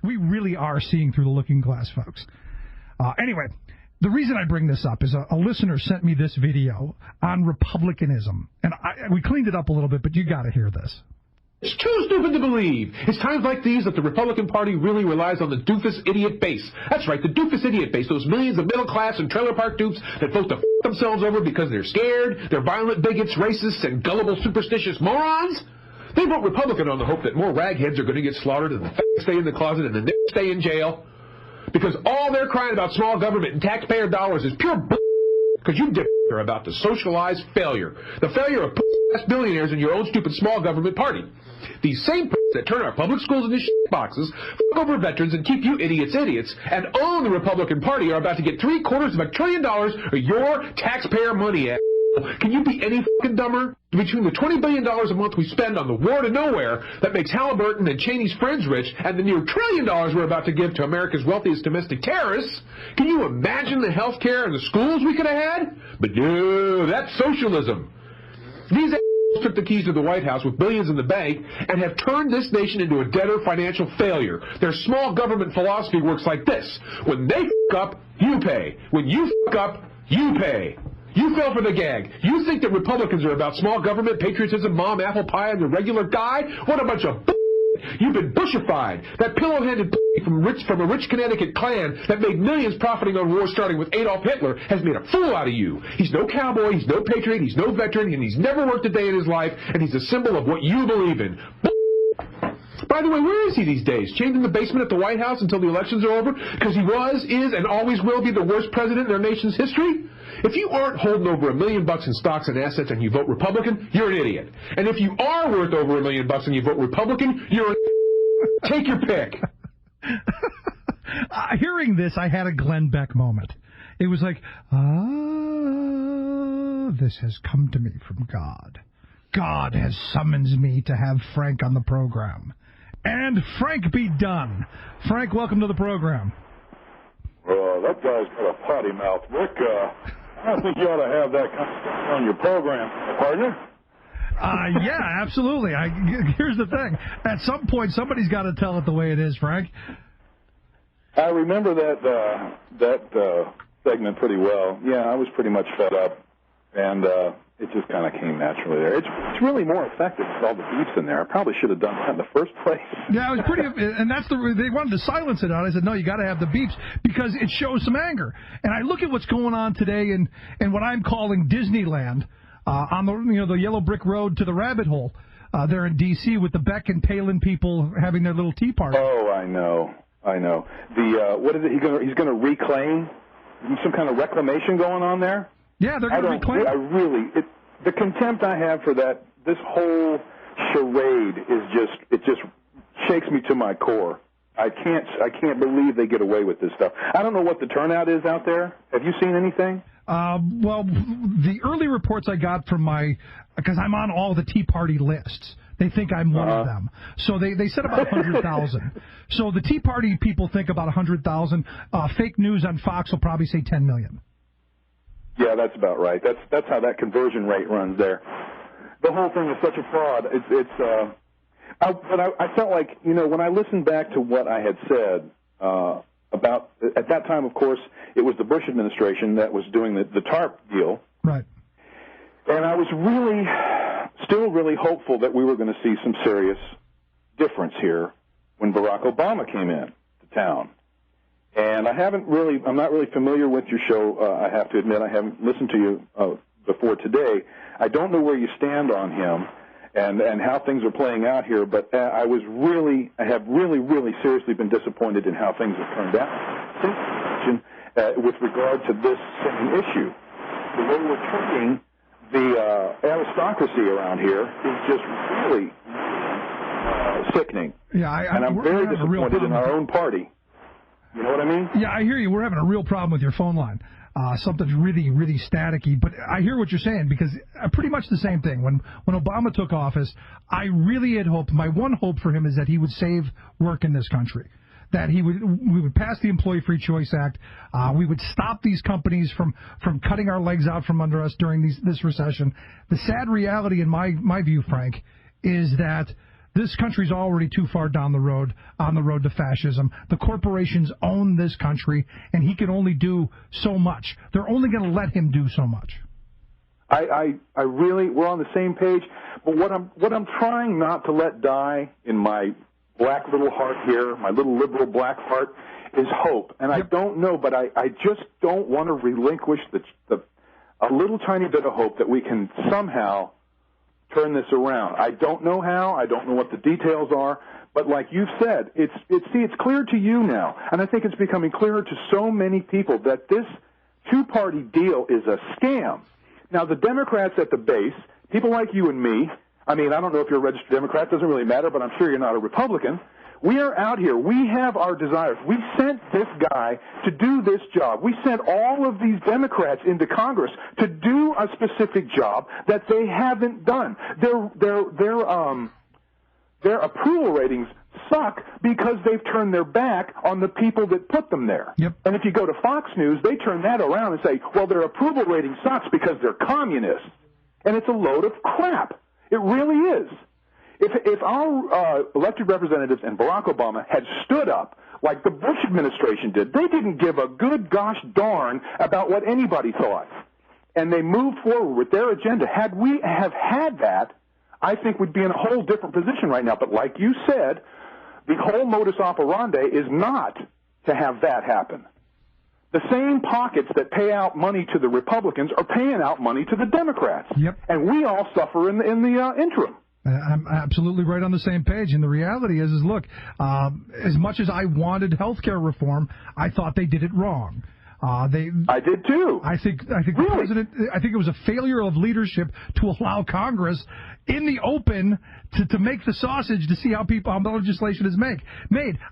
We really are seeing through the looking glass, folks. Anyway, the reason I bring this up is a listener sent me this video on republicanism. And we cleaned it up a little bit, but you got to hear this. It's too stupid to believe. It's times like these that the Republican Party really relies on the doofus idiot base. That's right, the doofus idiot base, those millions of middle-class and trailer park dupes that vote to f*** themselves over because they're scared, they're violent bigots, racists, and gullible, superstitious morons. They vote Republican on the hope that more ragheads are going to get slaughtered and the f***ers stay in the closet and the n***s stay in jail. Because all they're crying about small government and taxpayer dollars is pure b****. Because you are about to socialize failure. The failure of billionaires in your own stupid small government party. These same that turn our public schools into shit boxes, fuck over veterans, and keep you idiots, and own the Republican Party are about to get $750 billion of your taxpayer money. Can you be any fucking dumber? Between the $20 billion a month we spend on the war to nowhere that makes Halliburton and Cheney's friends rich, and the near $1 trillion we're about to give to America's wealthiest domestic terrorists, can you imagine the health care and the schools we could have had? But no, that's socialism. These took the keys to the White House with billions in the bank and have turned this nation into a debtor financial failure. Their small government philosophy works like this. When they f*** up, you pay. When you f*** up, you pay. You fell for the gag. You think that Republicans are about small government, patriotism, mom, apple pie, and the regular guy? What a bunch of b****. You've been Bushified. That pillow-handed from a rich Connecticut clan that made millions profiting on war starting with Adolf Hitler has made a fool out of you. He's no cowboy, he's no patriot, he's no veteran, and he's never worked a day in his life, and he's a symbol of what you believe in. By the way, where is he these days? Chained in the basement at the White House until the elections are over? Because he was, is, and always will be the worst president in our nation's history? If you aren't holding over $1 million in stocks and assets and you vote Republican, you're an idiot. And if you are worth over $1 million and you vote Republican, you're an Take your pick. Hearing this, I had a Glenn Beck moment. It was like, this has come to me from God. God has summoned me to have Frank on the program. And Frank be done. Frank, welcome to the program. That guy's got a potty mouth, Rick. I don't think you ought to have that kind of stuff on your program, partner. Yeah, absolutely. Here's the thing. At some point, somebody's got to tell it the way it is, Frank. I remember that segment pretty well. Yeah, I was pretty much fed up, and it just kind of came naturally there. It's really more effective with all the beeps in there. I probably should have done that in the first place. Yeah, it was pretty, and they wanted to silence it out. I said, no, you got to have the beeps because it shows some anger. And I look at what's going on today in what I'm calling Disneyland. On the yellow brick road to the rabbit hole there in D.C. with the Beck and Palin people having their little tea party. Oh, I know. The what is it? He's going to reclaim some kind of reclamation going on there. Yeah, they're going to reclaim. The contempt I have for this whole charade it just shakes me to my core. I can't believe they get away with this stuff. I don't know what the turnout is out there. Have you seen anything? Well, the early reports I got from because I'm on all the Tea Party lists. They think I'm one of them. So they said about 100,000. So the Tea Party people think about 100,000. Fake news on Fox will probably say 10 million. Yeah, that's about right. That's how that conversion rate runs there. The whole thing is such a fraud. But I felt like, when I listened back to what I had said about, at that time, of course, it was the Bush administration that was doing the TARP deal. Right. And I was still really hopeful that we were going to see some serious difference here when Barack Obama came in to town. And I'm not really familiar with your show. I have to admit, I haven't listened to you before today. I don't know where you stand on him and how things are playing out here, but I have really seriously been disappointed in how things have turned out with regard to this same issue. The way we're treating the aristocracy around here is just really sickening. Yeah, I'm very disappointed in our own party. You know what I mean? Yeah, I hear you. We're having a real problem with your phone line. Something's really, really staticky. But I hear what you're saying because pretty much the same thing. When Obama took office, I really had hoped. My one hope for him is that he would save work in this country. That we would pass the Employee Free Choice Act. We would stop these companies from cutting our legs out from under us during this recession. The sad reality, in my view, Frank, is that this country's already too far down the road, on the road to fascism. The corporations own this country, and he can only do so much. They're only going to let him do so much. I really, we're on the same page. But what I'm trying not to let die in my black little heart here, my little liberal black heart, is hope. And I don't know, but I just don't want to relinquish a little tiny bit of hope that we can somehow turn this around. I don't know how. I don't know what the details are. But like you've said, it's clear to you now, and I think it's becoming clearer to so many people that this two-party deal is a scam. Now, the Democrats at the base, people like you and me, I mean, I don't know if you're a registered Democrat, doesn't really matter, but I'm sure you're not a Republican. We are out here. We have our desires. We sent this guy to do this job. We sent all of these Democrats into Congress to do a specific job that they haven't done. Their approval ratings suck because they've turned their back on the people that put them there. Yep. And if you go to Fox News, they turn that around and say, well, their approval rating sucks because they're communists. And it's a load of crap. It really is. If our elected representatives and Barack Obama had stood up like the Bush administration did, they didn't give a good gosh darn about what anybody thought. And they moved forward with their agenda. Had we have had that, I think we'd be in a whole different position right now. But like you said, the whole modus operandi is not to have that happen. The same pockets that pay out money to the Republicans are paying out money to the Democrats. Yep. And we all suffer in the interim. I'm absolutely right on the same page. And the reality is look, as much as I wanted health care reform, I thought they did it wrong. I did too. I think really? The president. I think it was a failure of leadership to allow Congress in the open to make the sausage to see how the legislation is made.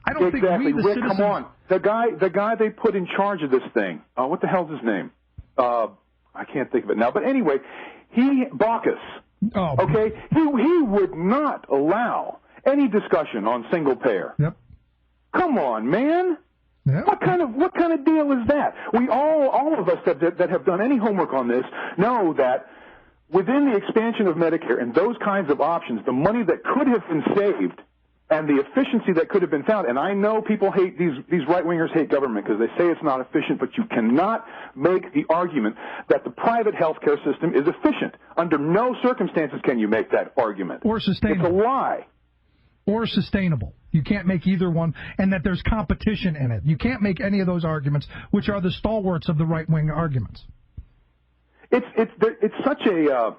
I don't think we, the Rick, citizens. Come on, the guy they put in charge of this thing. What the hell's his name? I can't think of it now. But anyway, Baucus. Oh, okay, he would not allow any discussion on single payer. Yep. Come on, man. Yep. What kind of deal is that? We all of us that have done any homework on this know that within the expansion of Medicare and those kinds of options, the money that could have been saved and the efficiency that could have been found, and I know people hate these right-wingers hate government because they say it's not efficient, but you cannot make the argument that the private health care system is efficient. Under no circumstances can you make that argument. Or sustainable. It's a lie. Or sustainable. You can't make either one, and that there's competition in it. You can't make any of those arguments, which are the stalwarts of the right-wing arguments. It's such a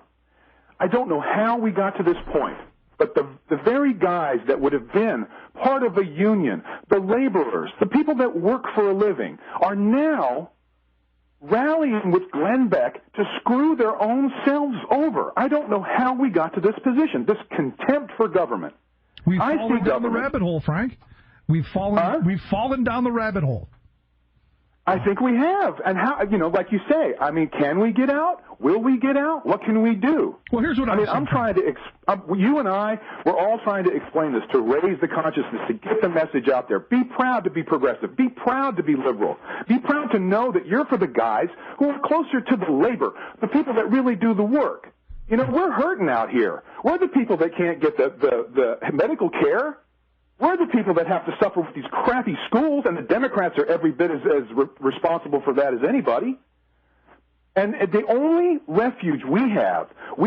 I don't know how we got to this point. But the very guys that would have been part of a union, the laborers, the people that work for a living, are now rallying with Glenn Beck to screw their own selves over. I don't know how we got to this position, this contempt for government. We've fallen down the rabbit hole, Frank. We've fallen down the rabbit hole. I think we have. And how, like you say, I mean, can we get out? Will we get out? What can we do? Well, here's what I'm trying to, you and I, we're all trying to explain this, to raise the consciousness, to get the message out there. Be proud to be progressive. Be proud to be liberal. Be proud to know that you're for the guys who are closer to the labor, the people that really do the work. We're hurting out here. We're the people that can't get the medical care. We're the people that have to suffer with these crappy schools, and the Democrats are every bit as responsible for that as anybody. And the only refuge we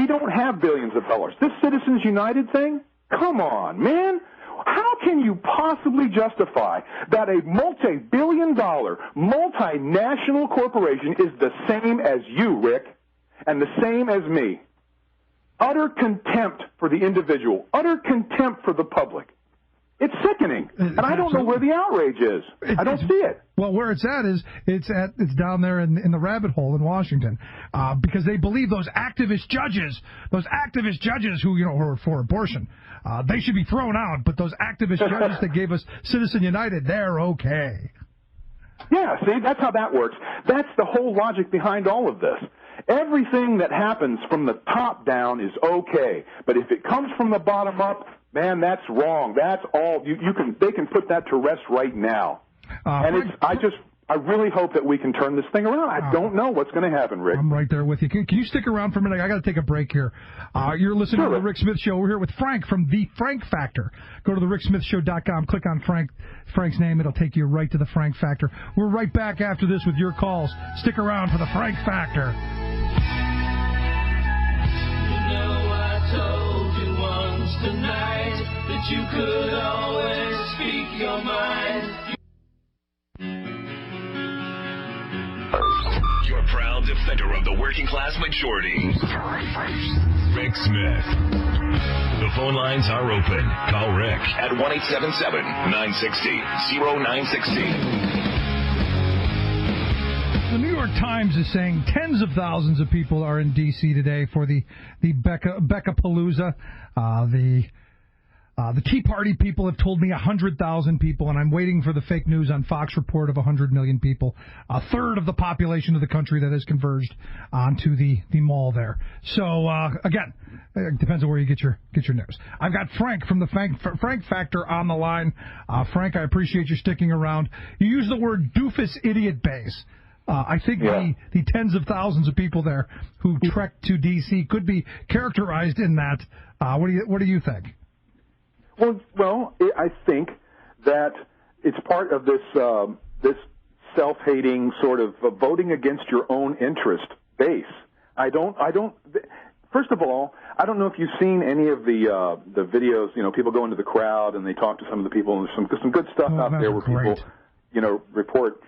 don't have billions of dollars. This Citizens United thing, come on, man. How can you possibly justify that a multi-billion-dollar, multinational corporation is the same as you, Rick, and the same as me? Utter contempt for the individual, utter contempt for the public. It's sickening, and I don't know where the outrage is. I don't see it. Well, where it's at is it's down there in the rabbit hole in Washington, because they believe those activist judges who are for abortion, they should be thrown out. But those activist judges that gave us Citizen United, they're okay. Yeah, see, that's how that works. That's the whole logic behind all of this. Everything that happens from the top down is okay, but if it comes from the bottom up, man, that's wrong. That's all. They can put that to rest right now. And I really hope that we can turn this thing around. I don't know what's going to happen, Rick. I'm right there with you. Can you stick around for a minute? I got to take a break here. You're listening to The Rick Smith Show. We're here with Frank from The Frank Factor. Go to thericksmithshow.com. Click on Frank's name. It'll take you right to The Frank Factor. We're right back after this with your calls. Stick around for The Frank Factor. You know I told you once tonight that you could always speak your mind. Your proud defender of the working class majority, Rick Smith. The phone lines are open. Call Rick at 1-877-960-0960. The New York Times is saying tens of thousands of people are in D.C. today for the Becca-palooza. The Tea Party people have told me 100,000 people, and I'm waiting for the fake news on Fox report of 100 million people, a third of the population of the country that has converged onto the mall there. So, again, it depends on where you get your news. I've got Frank from the Frank Factor on the line. Frank, I appreciate you sticking around. You use the word doofus idiot base. I think the tens of thousands of people there who trek to D.C. could be characterized in that. What do you think? Well, I think that it's part of this this self-hating sort of voting against your own interest base. First of all, I don't know if you've seen any of the videos. You know, people go into the crowd and they talk to some of the people, and there's some good stuff out there where people, report.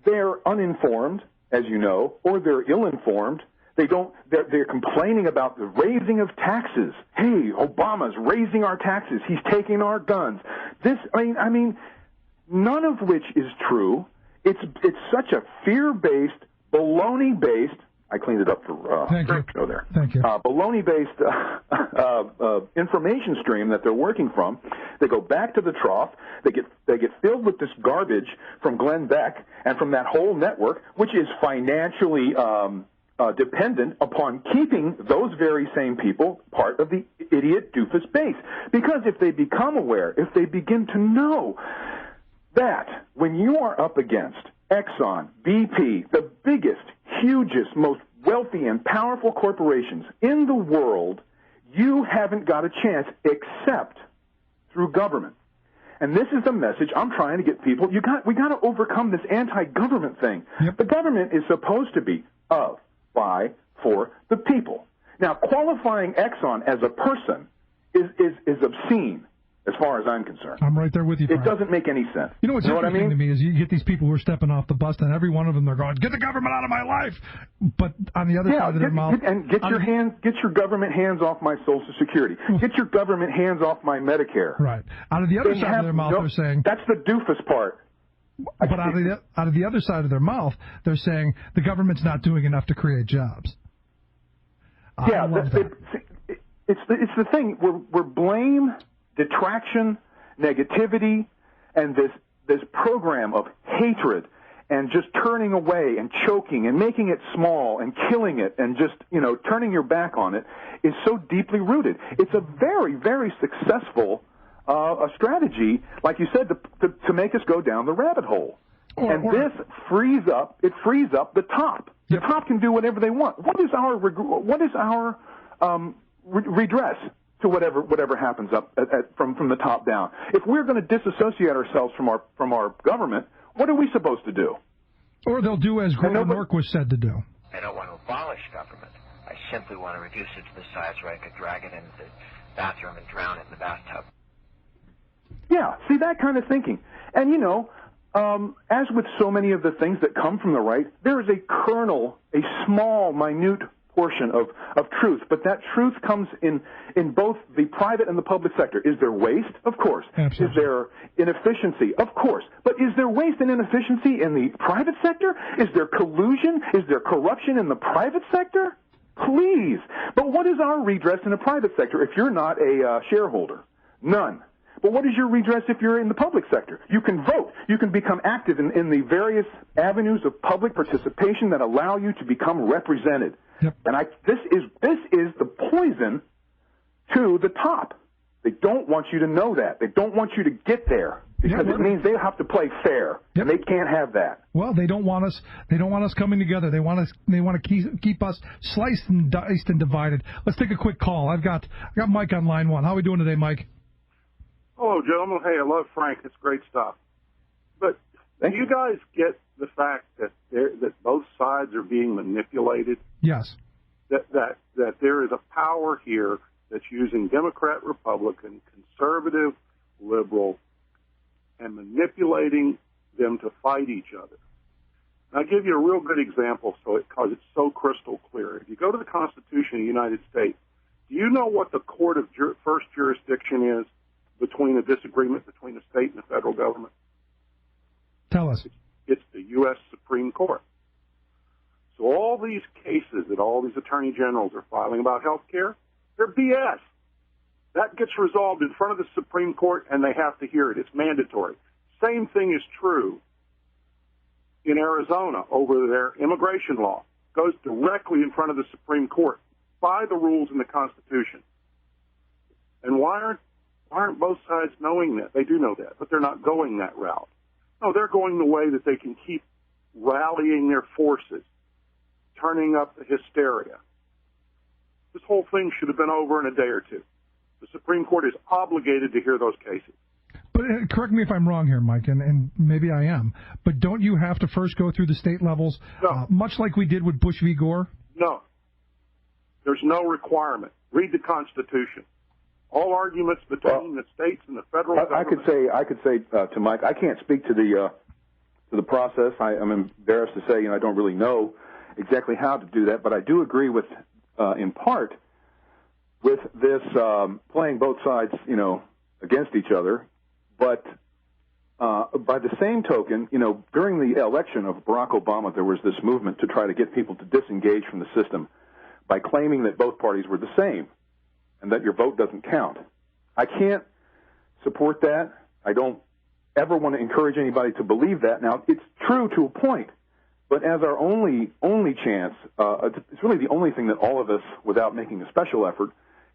They're uninformed, as you know, or they're ill-informed. They're complaining about the raising of taxes. Hey, Obama's raising our taxes. He's taking our guns. I mean, none of which is true. It's such a fear-based, baloney-based. I cleaned it up for show there. Thank you. Baloney-based information stream that they're working from. They go back to the trough. They get filled with this garbage from Glenn Beck and from that whole network, which is financially dependent upon keeping those very same people part of the idiot doofus base. Because if they become aware, if they begin to know that when you are up against Exxon, BP, the biggest, hugest, most wealthy and powerful corporations in the world, you haven't got a chance except through government. And this is the message I'm trying to get people. We got to overcome this anti-government thing. Yep. The government is supposed to be of, by, for the people. Now, qualifying Exxon as a person is obscene, as far as I'm concerned. I'm right there with you, Frank. It doesn't make any sense. You know what's interesting to me is you get these people who are stepping off the bus, and every one of them they're going, "Get the government out of my life!" But on the other side of their mouth, get your government hands off my Social Security. Get your government hands off my Medicare. Right. Out of the other side of their mouth, they're saying that's the doofus part. But out of the other side of their mouth, they're saying the government's not doing enough to create jobs. It's the thing. We're blame, detraction, negativity, and this program of hatred and just turning away and choking and making it small and killing it and just, turning your back on it is so deeply rooted. It's a very, very successful a strategy, like you said, to make us go down the rabbit hole. This frees up the top. The top can do whatever they want. What is our redress to whatever happens up from the top down? If we're going to disassociate ourselves from our government, what are we supposed to do? Or they'll do as Grover Norquist said to do. I don't want to abolish government. I simply want to reduce it to the size where I could drag it into the bathroom and drown it in the bathtub. Yeah, see, that kind of thinking. And, as with so many of the things that come from the right, there is a kernel, a small, minute portion of truth. But that truth comes in both the private and the public sector. Is there waste? Of course. Absolutely. Is there inefficiency? Of course. But is there waste and inefficiency in the private sector? Is there collusion? Is there corruption in the private sector? Please. But what is our redress in the private sector if you're not a shareholder? None. But what is your redress if you're in the public sector? You can vote. You can become active in the various avenues of public participation that allow you to become represented. Yep. And this is the poison to the top. They don't want you to know that. They don't want you to get there. because it means they have to play fair, and they can't have that. Well, they don't want us. They don't want us coming together. They want us. They want to keep us sliced and diced and divided. Let's take a quick call. I got Mike on line 1. How are we doing today, Mike? Hello, gentlemen. Hey, I love Frank. It's great stuff. But do you guys get the fact that both sides are being manipulated? Yes. That there is a power here that's using Democrat, Republican, conservative, liberal, and manipulating them to fight each other. And I'll give you a real good example because it's so crystal clear. If you go to the Constitution of the United States, do you know what the court of first jurisdiction is between a disagreement between the state and the federal government? Tell us. It's the U.S. Supreme Court. So all these cases that all these attorney generals are filing about health care, they're BS. That gets resolved in front of the Supreme Court, and they have to hear it. It's mandatory. Same thing is true in Arizona over their immigration law. Goes directly in front of the Supreme Court by the rules in the Constitution. And why aren't both sides knowing that? They do know that, but they're not going that route. No, they're going the way that they can keep rallying their forces, turning up the hysteria. This whole thing should have been over in a day or two. The Supreme Court is obligated to hear those cases. But correct me if I'm wrong here, Mike, and maybe I am, but don't you have to first go through the state levels, much like we did with Bush v. Gore? No. There's no requirement. Read the Constitution. All arguments between the states and the federal government. I could say to Mike, I can't speak to the process. I'm embarrassed to say, I don't really know exactly how to do that, but I do agree with, in part, with this playing both sides, against each other. But by the same token, during the election of Barack Obama, there was this movement to try to get people to disengage from the system by claiming that both parties were the same and that your vote doesn't count. I can't support that. I don't ever want to encourage anybody to believe that. Now, it's true to a point, but as our only chance, it's really the only thing that all of us, without making a special effort,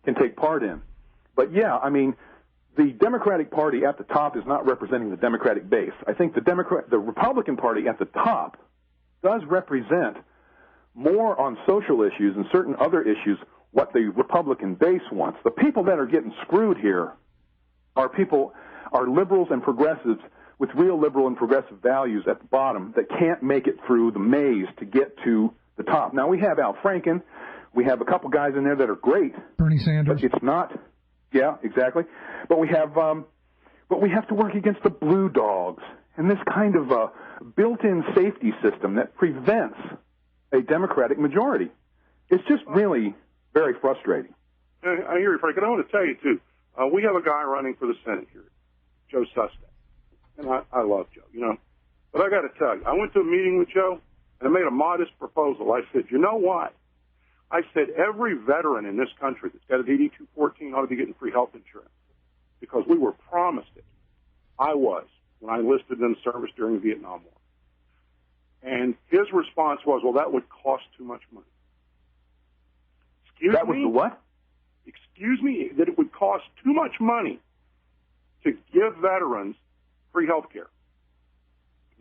can take part in. But, yeah, the Democratic Party at the top is not representing the Democratic base. I think the Republican Party at the top does represent more on social issues and certain other issues what the Republican base wants. The people that are getting screwed here are liberals and progressives with real liberal and progressive values at the bottom that can't make it through the maze to get to the top. Now, we have Al Franken. We have a couple guys in there that are great. Bernie Sanders. But it's not. Yeah, exactly. But we have to work against the blue dogs and this kind of built-in safety system that prevents a Democratic majority. It's just really very frustrating. I hear you, Frank. And I want to tell you, too, we have a guy running for the Senate here, Joe Sustek. And I love Joe, But I got to tell you, I went to a meeting with Joe, and I made a modest proposal. I said, you know what? I said every veteran in this country that's got a DD-214 ought to be getting free health insurance because we were promised it. I was when I enlisted in the service during the Vietnam War. And his response was, well, that would cost too much money. That was the what? Excuse me, that it would cost too much money to give veterans free health care.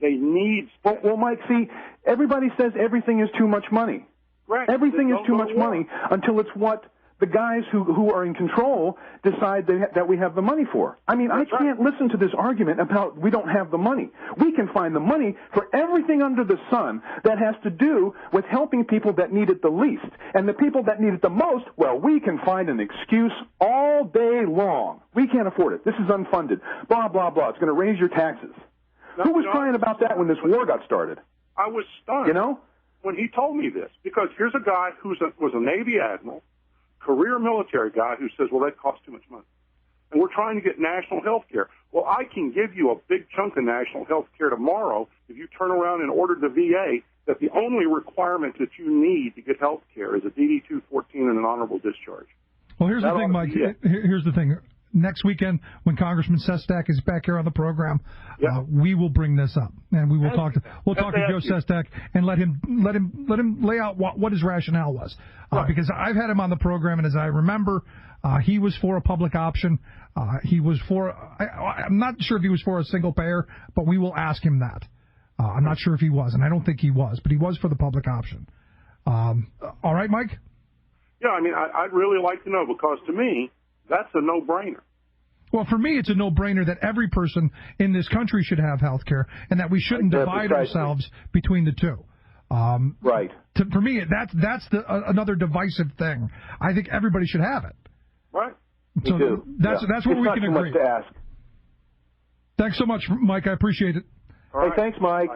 They need... Well, Mike, see, everybody says everything is too much money. Right. Everything is too much money until it's what the guys who are in control decide that we have the money for. I can't listen to this argument about we don't have the money. We can find the money for everything under the sun that has to do with helping people that need it the least. And the people that need it the most, well, we can find an excuse all day long. We can't afford it. This is unfunded. Blah, blah, blah. It's going to raise your taxes. Who was crying about that when this war got started? I was stunned. When he told me this, because here's a guy who was a Navy admiral, career military guy who says, well, that costs too much money. And we're trying to get national health care. Well, I can give you a big chunk of national health care tomorrow if you turn around and order the VA that the only requirement that you need to get health care is a DD-214 and an honorable discharge. Well, here's the thing, Mike. Here's the thing. Next weekend, when Congressman Sestak is back here on the program, we will bring this up, and we will talk to Joe Sestak and let him lay out what his rationale was, because I've had him on the program, and as I remember, he was for a public option. He was for, I'm not sure if he was for a single payer, but we will ask him that. I'm not sure if he was, and I don't think he was, but he was for the public option. All right, Mike? Yeah, I mean, I'd really like to know, because to me, that's a no-brainer. Well, for me, it's a no-brainer that every person in this country should have health care, and that we shouldn't divide ourselves between the two. Right. For me, that's another divisive thing. I think everybody should have it. Right. So Me too. That's where we can agree. It's not too much to ask. Thanks so much, Mike. I appreciate it. Hey, thanks, Mike.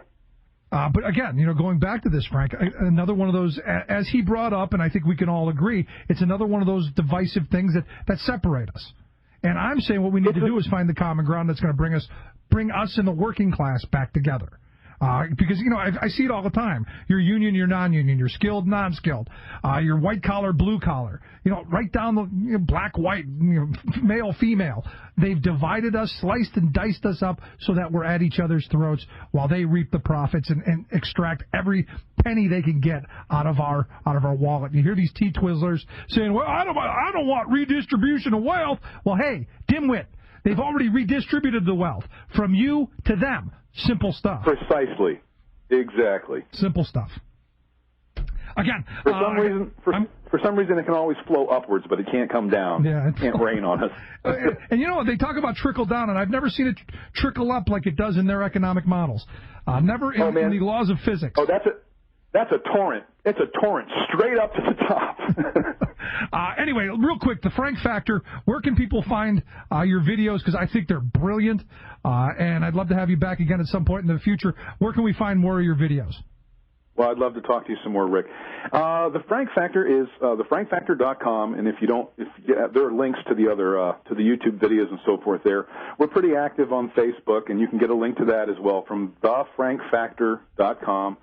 But again, going back to this, Frank, another one of those, as he brought up, and I think we can all agree, it's another one of those divisive things that separate us. And I'm saying what we need to do is find the common ground that's going to bring us in the working class back together. Because, I see it all the time. You're union, you're non-union, you're skilled, non-skilled, you're white-collar, blue-collar, right down the black, white, male, female. They've divided us, sliced and diced us up so that we're at each other's throats while they reap the profits and extract every penny they can get out of our wallet. You hear these T-Twizzlers saying, well, I don't want redistribution of wealth. Well, hey, dimwit, they've already redistributed the wealth from you to them. Simple stuff. Precisely. Exactly. Simple stuff. Again, for some reason, it can always flow upwards, but it can't come down. Yeah, it can't rain on us. And they talk about trickle down, and I've never seen it trickle up like it does in their economic models. Never in the laws of physics. Oh, that's a torrent. It's a torrent straight up to the top. Anyway, real quick, the Frank Factor. Where can people find your videos? Because I think they're brilliant, and I'd love to have you back again at some point in the future. Where can we find more of your videos? Well, I'd love to talk to you some more, Rick. The Frank Factor is thefrankfactor.com, and there are links to the other to the YouTube videos and so forth there. We're pretty active on Facebook, and you can get a link to that as well from thefrankfactor.com.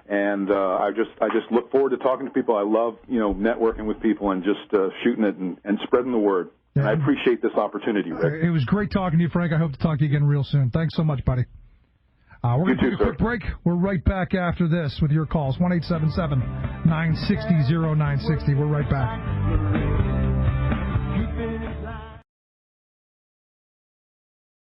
And I just look forward to talking to people. I love networking with people and just shooting it and spreading the word. Yeah. And I appreciate this opportunity, Rick. It was great talking to you, Frank. I hope to talk to you again real soon. Thanks so much, buddy. We're going to take a quick break. We're right back after this with your calls. 1-877-960-0960. We're right back.